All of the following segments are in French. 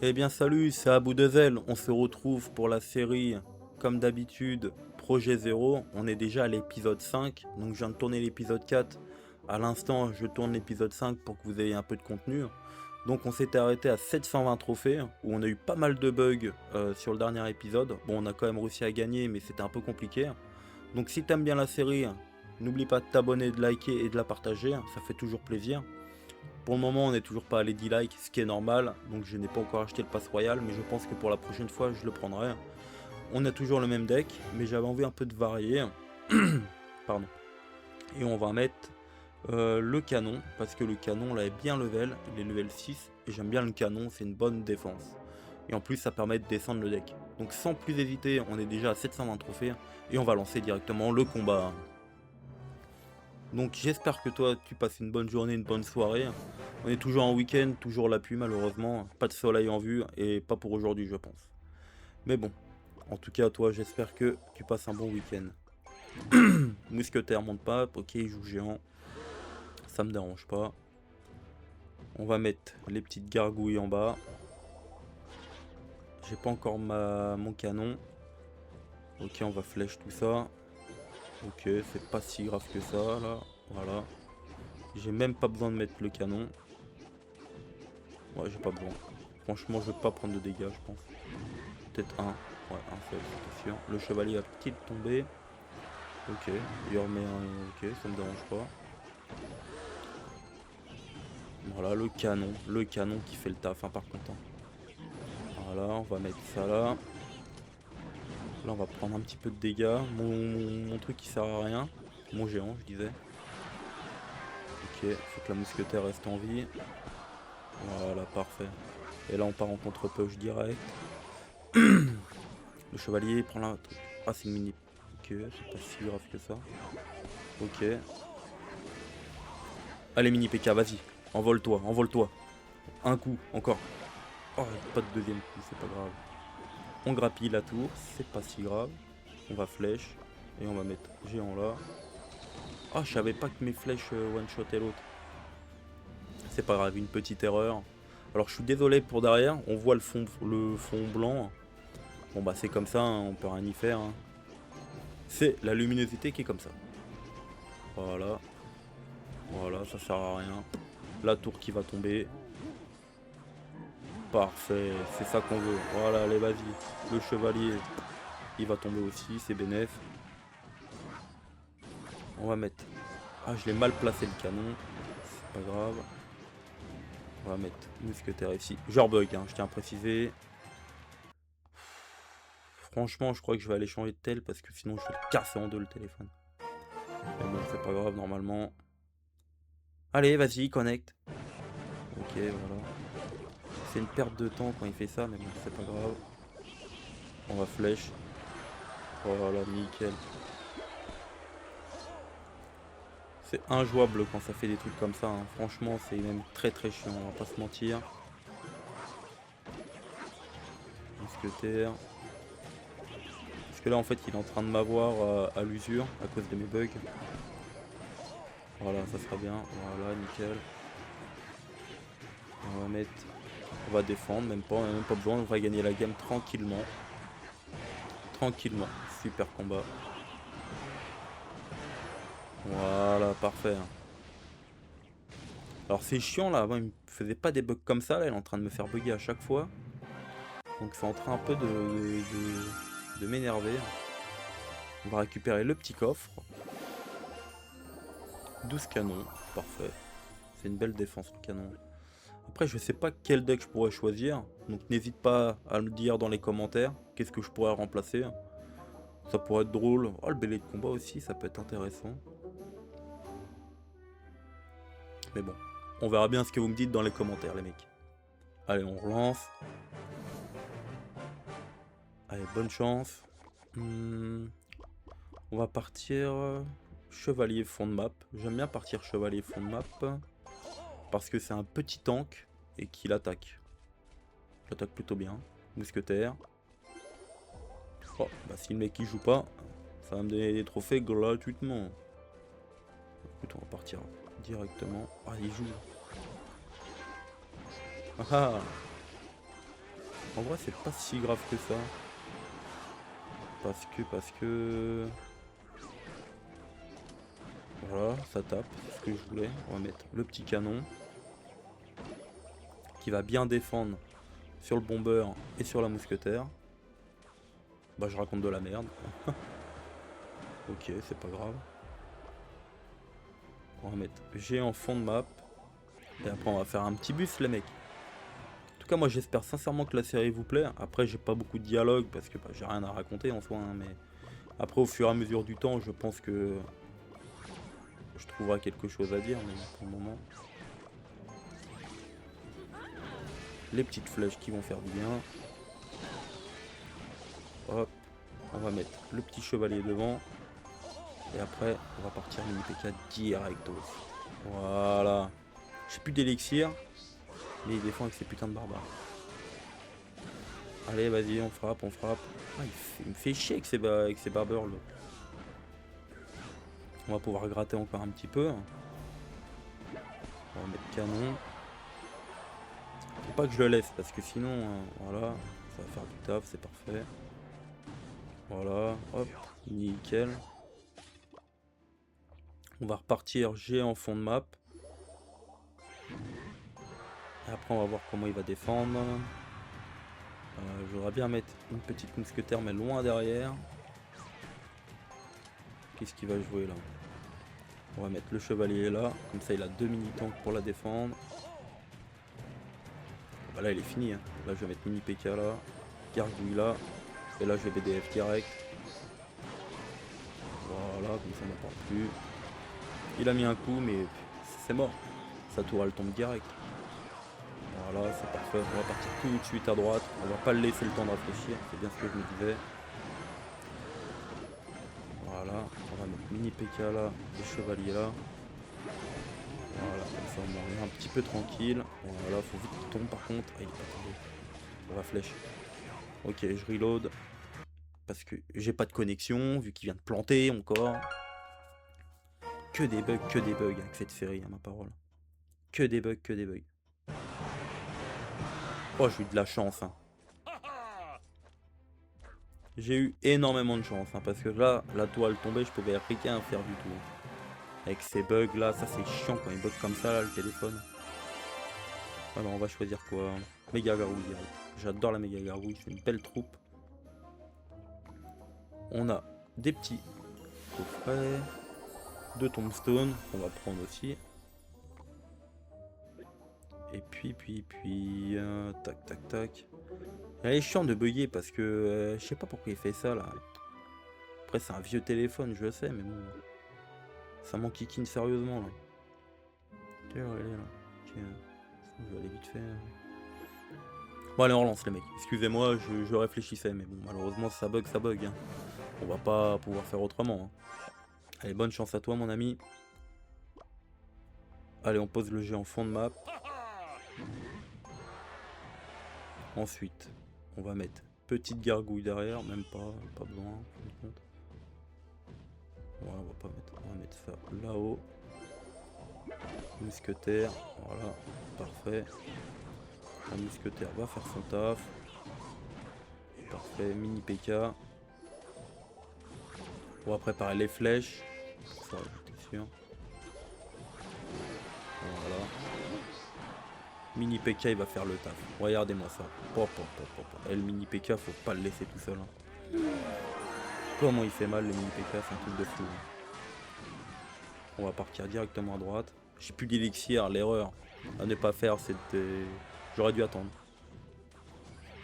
Eh bien salut, c'est Abou Dezel, on se retrouve pour la série, comme d'habitude, Projet Zéro. On est déjà à l'épisode 5, donc je viens de tourner l'épisode 4. À l'instant, je tourne l'épisode 5 pour que vous ayez un peu de contenu. Donc on s'était arrêté à 720 trophées, où on a eu pas mal de bugs sur le dernier épisode. Bon, on a quand même réussi à gagner, mais c'était un peu compliqué. Donc si t'aimes bien la série, n'oublie pas de t'abonner, de liker et de la partager, ça fait toujours plaisir. Pour le moment, on n'est toujours pas à les 10 likes, ce qui est normal, donc je n'ai pas encore acheté le pass royal, mais je pense que pour la prochaine fois, je le prendrai. On a toujours le même deck, mais j'avais envie un peu de varier. Pardon. Et on va mettre le canon, parce que le canon là est bien level, il est level 6, et j'aime bien le canon, c'est une bonne défense. Et en plus, ça permet de descendre le deck. Donc sans plus hésiter, on est déjà à 720 trophées, et on va lancer directement le combat. Donc j'espère que toi tu passes une bonne journée, une bonne soirée. On est toujours en week-end, toujours la pluie malheureusement, pas de soleil en vue et pas pour aujourd'hui je pense. Mais bon, en tout cas toi j'espère que tu passes un bon week-end. Mousquetaire monte pas, ok il joue géant, ça me dérange pas. On va mettre les petites gargouilles en bas. J'ai pas encore mon canon. Ok on va flèche tout ça. Ok c'est pas si grave que ça là, voilà. J'ai même pas besoin de mettre le canon. Ouais, j'ai pas besoin. Franchement, je vais pas prendre de dégâts, je pense. Peut-être un. Ouais, un seul, c'est sûr. Le chevalier va peut-être tomber. Ok, il remet un. Ok, ça me dérange pas. Voilà, le canon. Le canon qui fait le taf, hein, par contre. Voilà, on va mettre ça là. Là, on va prendre un petit peu de dégâts. Mon truc qui sert à rien. Mon géant, je disais. Ok, faut que la mousquetaire reste en vie. Voilà, parfait. Et là, on part en contre-push direct. Le chevalier prend la... Ah, c'est une mini... Ok, c'est pas si grave que ça. Ok. Allez, mini PK, vas-y. Envole-toi, envole-toi. Un coup, encore. Oh, pas de deuxième coup, c'est pas grave. On grappille la tour, c'est pas si grave. On va flèche. Et on va mettre géant là. Ah, je savais pas que mes flèches one-shotaient l'autre. C'est pas grave, une petite erreur. Alors, je suis désolé pour derrière. On voit le fond blanc. Bon, bah, c'est comme ça, hein, on peut rien y faire. Hein. C'est la luminosité qui est comme ça. Voilà. Voilà, ça sert à rien. La tour qui va tomber. Parfait, c'est ça qu'on veut. Voilà, allez, vas-y. Le chevalier, il va tomber aussi, c'est bénef. On va mettre... Ah, je l'ai mal placé le canon. C'est pas grave. On va mettre mousquetaire ici. Genre bug, hein, je tiens à préciser. Franchement, je crois que je vais aller changer de tel parce que sinon je vais le casser en deux le téléphone. Mais bon, c'est pas grave, normalement. Allez, vas-y, connecte. Ok, voilà. C'est une perte de temps quand il fait ça, mais bon, c'est pas grave. On va flèche. Voilà, nickel. C'est injouable quand ça fait des trucs comme ça, hein. Franchement c'est même très très chiant, on va pas se mentir. Mousquetaire. Parce que là en fait il est en train de m'avoir à l'usure à cause de mes bugs. Voilà, ça sera bien, voilà, nickel. On va mettre... On va défendre, même pas, on a même pas besoin, on va gagner la game tranquillement. Tranquillement, super combat. Voilà, parfait. Alors c'est chiant là, avant il me faisait pas des bugs comme ça, là il est en train de me faire bugger à chaque fois. Donc c'est en train un peu de m'énerver. On va récupérer le petit coffre. 12 canons, parfait. C'est une belle défense le canon. Après je sais pas quel deck je pourrais choisir. Donc n'hésite pas à me dire dans les commentaires qu'est-ce que je pourrais remplacer. Ça pourrait être drôle. Oh le bêlé de combat aussi, ça peut être intéressant. Mais bon, on verra bien ce que vous me dites dans les commentaires les mecs. Allez on relance. Allez bonne chance. On va partir chevalier fond de map. J'aime bien partir chevalier fond de map. Parce que c'est un petit tank et qu'il attaque. J'attaque plutôt bien. Mousquetaire. Oh, bah si le mec il joue pas, ça va me donner des trophées gratuitement. Écoute, on va partir directement. Ah, il joue. Ah ah. En vrai, c'est pas si grave que ça. Parce que... Voilà, ça tape, c'est ce que je voulais. On va mettre le petit canon. Qui va bien défendre sur le bomber et sur la mousquetaire. Bah je raconte de la merde. Ok, c'est pas grave. On va mettre G en fond de map. Et après on va faire un petit bus les mecs. En tout cas moi j'espère sincèrement que la série vous plaît. Après j'ai pas beaucoup de dialogue parce que bah, j'ai rien à raconter en soi. Hein, mais après au fur et à mesure du temps je pense que je trouverai quelque chose à dire. Mais pour le moment... Les petites flèches qui vont faire du bien. Hop. On va mettre le petit chevalier devant. Et après, on va partir mini PK directos. Voilà. J'ai plus d'élixir. Mais il défend avec ses putains de barbares. Allez, vas-y, on frappe, on frappe. Ah, il me fait chier avec ses barbares. Là. On va pouvoir gratter encore un petit peu. On va mettre canon. Faut pas que je le laisse parce que sinon, voilà, ça va faire du taf, c'est parfait. Voilà, hop, nickel. On va repartir G en fond de map. Et après on va voir comment il va défendre. Je voudrais bien mettre une petite mousquetaire mais loin derrière. Qu'est-ce qu'il va jouer là? On va mettre le chevalier là. Comme ça il a 2 mini-tanks pour la défendre. Bah là il est fini. Hein. Là je vais mettre mini PK là. Gargouille là. Et là je vais BDF direct. Voilà, comme ça on n'en parle plus. Il a mis un coup mais c'est mort. Sa tour elle tombe direct. Voilà, c'est parfait. On va partir tout de suite à droite. On va pas le laisser le temps de réfléchir. C'est bien ce que je me disais. Voilà. On va mettre mini PK là. Le chevalier là. Voilà, comme ça on est un petit peu tranquille. Voilà, faut vite qu'il tombe par contre. Ah, il est pas tombé. On va flèche. Ok, je reload. Parce que j'ai pas de connexion, vu qu'il vient de planter encore. Que des bugs avec cette série, à ma parole. Que des bugs, que des bugs. Oh, j'ai eu de la chance, hein. J'ai eu énormément de chance, hein, parce que là, la toile tombée, je pouvais rien faire du tout. Avec ces bugs là, ça c'est chiant quand il bug comme ça là, le téléphone. Alors on va choisir quoi? Méga gargouille direct. J'adore la méga gargouille, c'est une belle troupe. On a des petits coffrets, 2 tombstones qu'on va prendre aussi. Et puis, tac, tac, tac. Elle est chiant de bugger parce que je sais pas pourquoi il fait ça là. Après, c'est un vieux téléphone, je sais, mais bon. Ça m'enquiquine sérieusement là. Tiens, elle est là. Tiens, je vais aller vite fait. Bon, allez, on relance les mecs. Excusez-moi, je réfléchissais, mais bon, malheureusement, ça bug, ça bug. Hein. On va pas pouvoir faire autrement. Hein. Allez, bonne chance à toi, mon ami. Allez, on pose le G en fond de map. Ensuite, on va mettre petite gargouille derrière, même pas besoin. Ouais, on va mettre ça là-haut. Mousquetaire, voilà, parfait. La mousquetaire va faire son taf. Parfait, mini PK. On va préparer les flèches. Ça, j'étais sûr. Voilà. Mini PK, il va faire le taf. Regardez-moi ça. Et le mini PK, faut pas le laisser tout seul. Hein. Comment il fait mal le mini PK, c'est un truc de fou. On va partir directement à droite. J'ai plus d'élixir, l'erreur à ne pas faire, c'était... J'aurais dû attendre.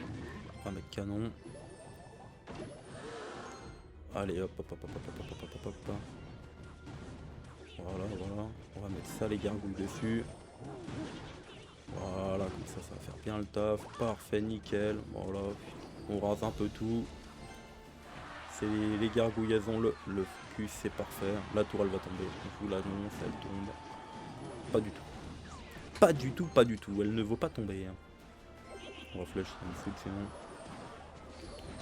On va mettre canon. Allez, hop. Voilà. On va mettre ça, les gargouilles dessus. Voilà, comme ça va faire bien le taf. Parfait, nickel. Voilà, on rase un peu tout. C'est les gargouilles, elles ont le focus, c'est parfait. La tour, elle va tomber. Je vous l'annonce, elle tombe. Pas du tout. Pas du tout. Elle ne vaut pas tomber. Hein. On va flash une section.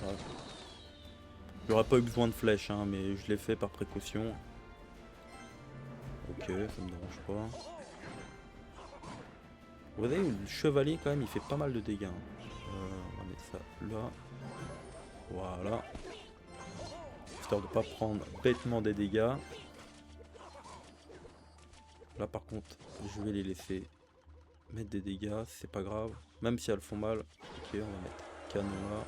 Voilà. J'aurais pas eu besoin de flèche, hein, mais je l'ai fait par précaution. Ok, ça me dérange pas. Vous voyez, le chevalier quand même, il fait pas mal de dégâts. Hein. On va mettre ça là. Voilà. Histoire de pas prendre bêtement des dégâts. Là par contre, je vais les laisser mettre des dégâts, c'est pas grave. Même si elles font mal. Ok, on va mettre canon là.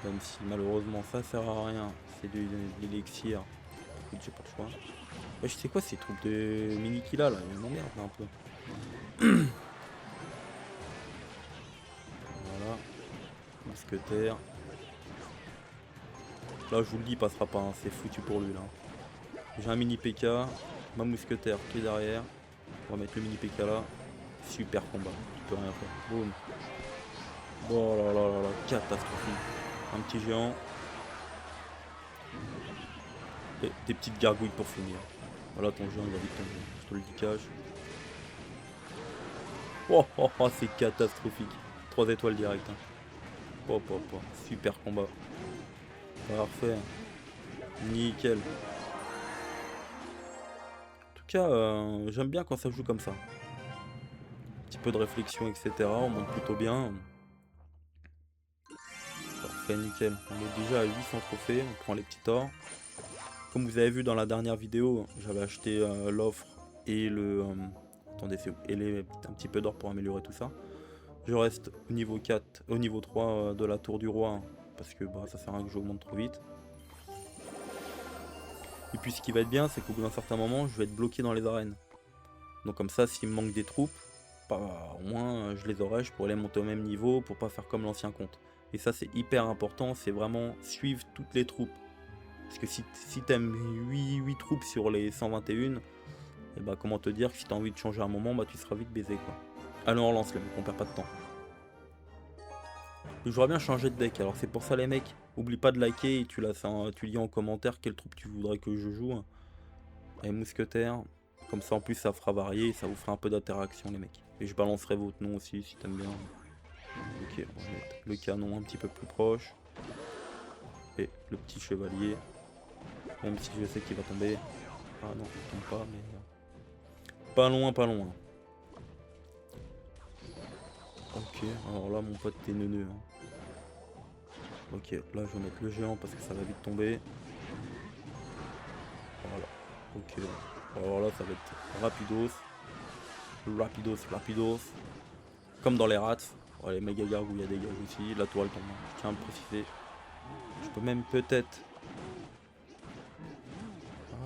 Même si malheureusement ça sert à rien. C'est de l'élixir. J'ai pas le choix. Ouais, je sais quoi ces troupes de Miniki là, ils m'emmerdent un peu. Voilà. Mousquetaire. Là je vous le dis, il passera pas, hein. C'est foutu pour lui là. J'ai un mini PK, ma mousquetaire qui est derrière. On va mettre le mini PK là. Super combat, tu peux rien faire. Boum. Oh là là là là, catastrophique. Un petit géant. Et des petites gargouilles pour finir. Voilà, ton géant il va vite tomber. Je te le dis cash. Oh, oh, oh, c'est catastrophique. 3 étoiles direct. Hein. Oh, oh, oh. Super combat. Parfait. Nickel. En tout cas, j'aime bien quand ça joue comme ça. Un petit peu de réflexion, etc. On monte plutôt bien. Parfait, nickel. On est déjà à 800 trophées. On prend les petits ors. Comme vous avez vu dans la dernière vidéo, j'avais acheté l'offre et le... attendez, c'est où? Et un petit peu d'or pour améliorer tout ça. Je reste au niveau 4, au niveau 3 de la tour du roi. Hein, parce que bah, ça sert à rien que j'augmente trop vite. Et puis ce qui va être bien, c'est qu'au bout d'un certain moment, je vais être bloqué dans les arènes. Donc comme ça, s'il me manque des troupes, bah, au moins je les aurai, je pourrai les monter au même niveau pour pas faire comme l'ancien compte. Et ça c'est hyper important, c'est vraiment suivre toutes les troupes. Parce que si t'aimes 8 troupes sur les 121, et bah comment te dire que si t'as envie de changer un moment, bah tu seras vite baisé quoi. Allez on relance les mecs, on perd pas de temps. J'aurais bien changé de deck, alors c'est pour ça les mecs, oublie pas de liker et tu dis en commentaire quelle troupe tu voudrais que je joue. Et mousquetaire, comme ça en plus ça fera varier, ça vous fera un peu d'interaction les mecs. Et je balancerai votre nom aussi si t'aimes bien. Ok, on va mettre le canon un petit peu plus proche. Et le petit chevalier. Même si je sais qu'il va tomber. Ah non, il tombe pas, mais... Pas loin, pas loin. Ok, alors là mon pote t'es neuneux. Hein. Ok, là je vais mettre le géant parce que ça va vite tomber. Voilà. Ok. Alors là ça va être rapidos. Rapidos. Comme dans les rats. Oh, les méga gargouilles, il y a des gags aussi. La toile tombe. Je tiens à me préciser. Je peux même peut-être...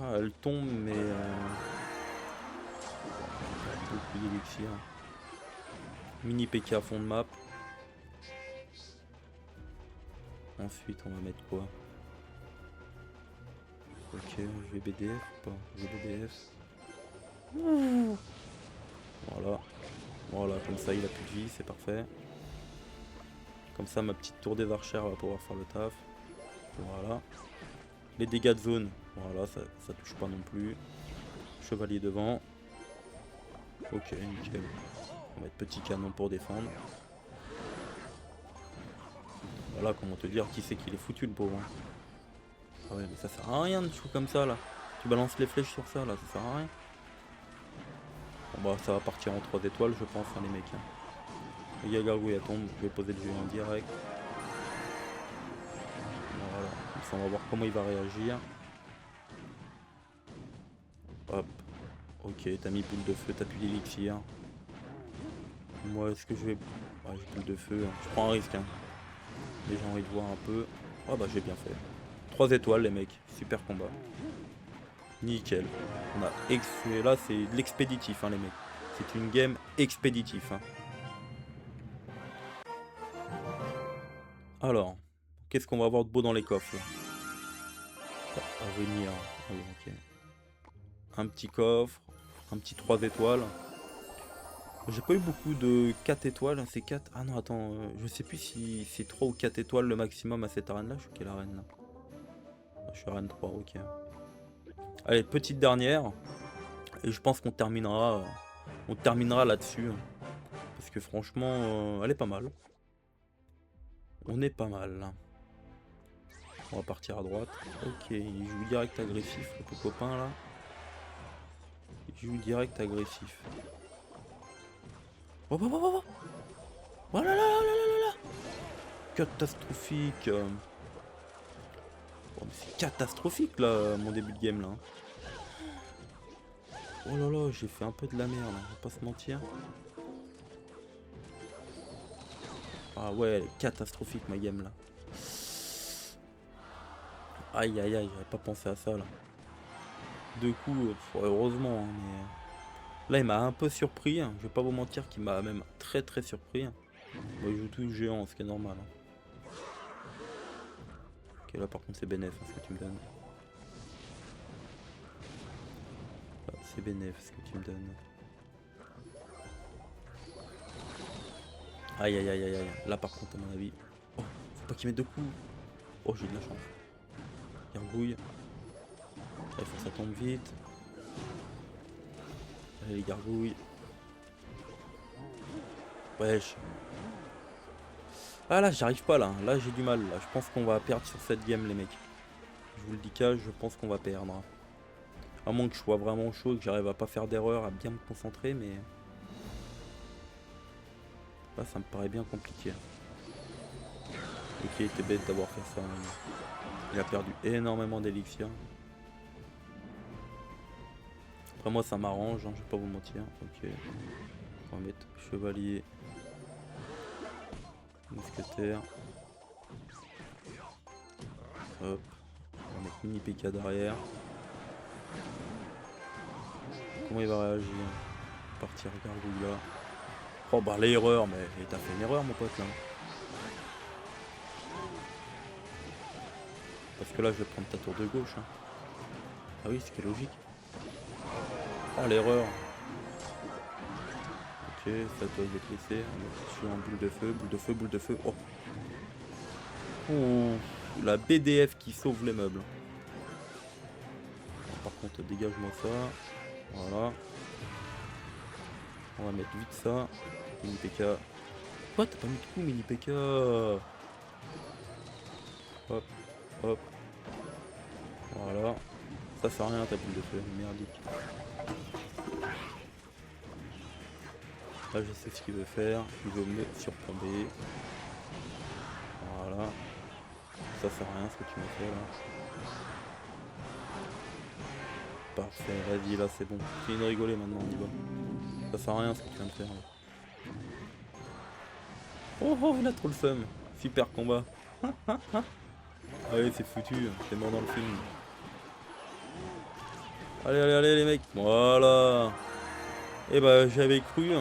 Ah, elle tombe, mais... beaucoup d'élixir. Mini PK à fond de map. Ensuite, on va mettre quoi? Ok, je vais BDF ou pas? Je vais BDF. Voilà. Voilà, comme ça, il a plus de vie, c'est parfait. Comme ça, ma petite tour des archères va pouvoir faire le taf. Voilà. Les dégâts de zone, voilà, ça touche pas non plus. Chevalier devant. Ok, nickel. On va mettre petit canon pour défendre. Voilà, comment te dire, qui c'est qu'il est foutu le pauvre. Hein. Ah ouais, mais ça sert à rien de jouer comme ça là. Tu balances les flèches sur ça là, ça sert à rien. Bon bah ça va partir en 3 étoiles je pense hein, les mecs. Hein. Les gargouilles elle tombe, je vais poser le géant en direct. Voilà, comme ça on va voir comment il va réagir. Hop. Ok, t'as mis boule de feu, t'as plus d'élixir. Moi est-ce que je vais... Ah j'ai boule de feu, hein. Je prends un risque hein. Mais j'ai envie de voir un peu. Ah bah j'ai bien fait. 3 étoiles les mecs, super combat. Nickel. On a là c'est de l'expéditif hein, les mecs. C'est une game expéditif. Hein. Alors, qu'est-ce qu'on va avoir de beau dans les coffres là? À venir. Allez, ok. Un petit coffre, un petit 3 étoiles. J'ai pas eu beaucoup de 4 étoiles, c'est 4. Ah non, attends, je sais plus si c'est 3 ou 4 étoiles le maximum à cette arène là. Je suis quelle arène là? Je suis arène 3, ok. Allez, petite dernière. Et je pense qu'on terminera là-dessus. Parce que franchement, elle est pas mal. On est pas mal. Là. On va partir à droite. Ok, il joue direct agressif, le copain là. Il joue direct agressif. Oh, oh, oh, oh. Oh là là là là là là. Catastrophique. Oh, mais c'est catastrophique là, mon début de game là. Oh là là, j'ai fait un peu de la merde, on va pas se mentir. Ah ouais, elle est catastrophique ma game là. Aïe aïe aïe, j'avais pas pensé à ça là. Deux coups, heureusement, hein, mais... Là il m'a un peu surpris, hein. Je vais pas vous mentir qu'il m'a même très très surpris. Moi il joue tout géant, ce qui est normal. Hein. Ok, là par contre c'est bénéf, hein, ce que tu me donnes. Ah, c'est bénéf ce que tu me donnes. Aïe aïe aïe aïe aïe, là par contre à mon avis... Oh, faut pas qu'il mette deux coups. Oh j'ai de la chance. Gargouille. Il faut que ça tombe vite. Allez les gargouilles. Wesh. Ah là j'arrive pas là, là j'ai du mal là. Je pense qu'on va perdre sur cette game les mecs. Je vous le dis qu'à, je pense qu'on va perdre. À moins que je sois vraiment chaud, que j'arrive à pas faire d'erreur, à bien me concentrer, mais... Là ça me paraît bien compliqué. Ok, il était bête d'avoir fait ça. Il a perdu énormément d'élixir. Après moi ça m'arrange, hein, je vais pas vous mentir. Ok. On va mettre chevalier. Mousquetaire. Hop. On va mettre mini PK derrière. Comment il va réagir? Partir gargouille là. Oh bah l'erreur, mais t'as fait une erreur mon pote là. Parce que là je vais prendre ta tour de gauche. Hein. Ah oui, ce qui est logique. Oh l'erreur. Ok, ça doit être laissé. Je suis en boule de feu, boule de feu, boule de feu. Oh. Ouh, la BDF qui sauve les meubles. Par contre, dégage-moi ça. Voilà. On va mettre vite ça. Mini PK. Quoi, t'as pas mis de coup, mini PK? Hop, hop. Voilà. Ça sert à rien ta boule de feu, merdique. Là je sais ce qu'il veut faire, il veut me surplomber. Voilà. Ça sert à rien ce que tu m'as fait là. Parfait, vas-y là c'est bon. Fini de rigoler maintenant, on y va. Ça sert à rien ce que tu viens de faire là. Oh oh, il a trop le seum. Super combat. Allez c'est foutu, t'es mort dans le film. Allez allez allez les mecs, voilà. Et bah j'avais cru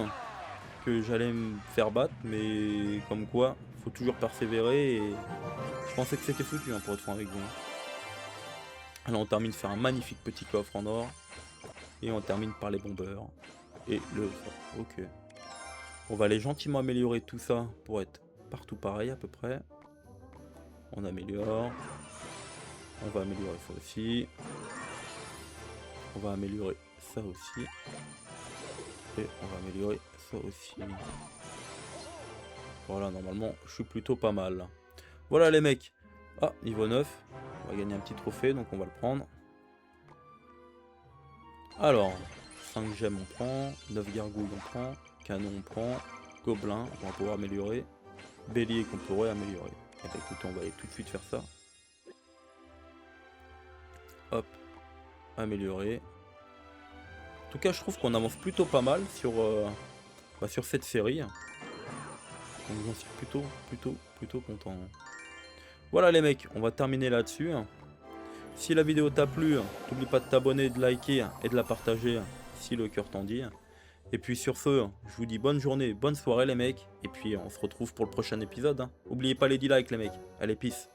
que j'allais me faire battre, mais comme quoi, faut toujours persévérer et je pensais que c'était foutu pour être franc avec vous. Alors on termine par un magnifique petit coffre en or et on termine par les bombeurs et le... Ok. On va aller gentiment améliorer tout ça pour être partout pareil à peu près. On améliore. On va améliorer ça aussi. On va améliorer ça aussi. Et on va améliorer ça aussi. Voilà, normalement, je suis plutôt pas mal. Voilà les mecs. Ah, niveau 9. On va gagner un petit trophée, donc on va le prendre. Alors, 5 gemmes on prend. 9 gargouilles on prend. Canon on prend. Gobelin, on va pouvoir améliorer. Bélier qu'on pourrait améliorer. Et bah écoutez, on va aller tout de suite faire ça. Hop. Améliorer. En tout cas, je trouve qu'on avance plutôt pas mal sur, sur cette série. Donc j'en suis plutôt content. Voilà les mecs, on va terminer là-dessus. Si la vidéo t'a plu, n'oublie pas de t'abonner, de liker et de la partager si le cœur t'en dit. Et puis sur ce, je vous dis bonne journée, bonne soirée les mecs. Et puis on se retrouve pour le prochain épisode. N'oubliez pas les 10 likes les mecs. Allez, peace.